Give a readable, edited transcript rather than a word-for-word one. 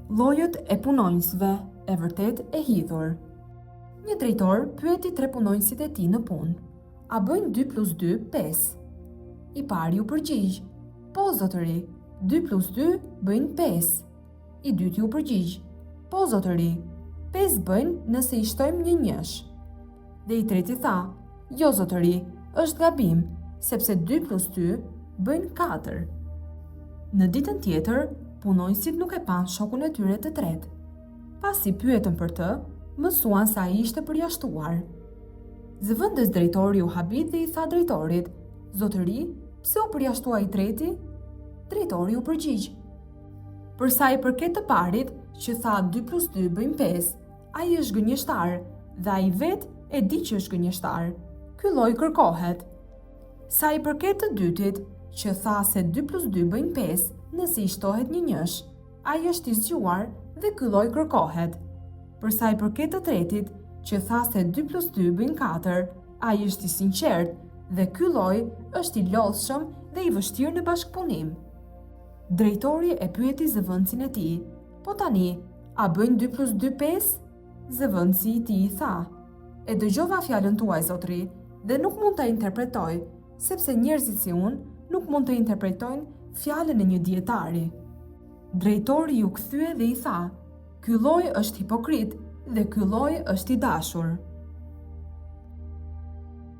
Llojet e punonjësve e vërtet e hidhur. Një drejtor pyeti 3 punonjësit e tij në punë: a bëjnë 2 plus 2 5? I pari u përgjigj: po zotëri, 2 plus 2 bëjnë 5. I dyti u përgjigj: po zotëri, 5 bëjnë nëse i shtojmë një njësh. Dhe i treti tha: jo zotëri, është gabim, sepse 2 plus 2 bëjnë 4. Në ditën tjetër, punonjësit nuk e pan shokun e tyre të tretë. Pasi pyetën për të, mësuan se ai ishte përjashtuar. Zëvendës drejtori u habit dhe i tha drejtorit: zotëri, pse u përjashtua i treti? Drejtori u përgjigj: për sa i përket të parit, që tha 2 plus 2 bëjnë 5, ai është gënjeshtar dhe ai vetë e di që është gënjeshtar. Ky lloj kërkohet. Sa i përket të dytit, që tha se 2 plus 2 bëjnë 5, nëse i shtohet një njësh, ai është i zgjuar dhe ky lloj kërkohet. Për sa i përket të tretit, që tha se 2 plus 2 bëjnë 4, ai është i sinqert dhe ky lloj është i lodhshëm dhe i vështirë në bashkëpunim. Drejtori e pyeti zëvendësin e tij: po tani, a bëjnë 2 plus 2 5? Zëvendësi i tij i tha: e dëgjova fjalën tuaj zotëri dhe nuk mund ta interpretoj, sepse njerëzit si unë nuk mund të interpretojnë fjalën e një dietari. Drejtori ju kthye dhe i tha: ky lloj është hipokrit dhe ky lloj është i dashur.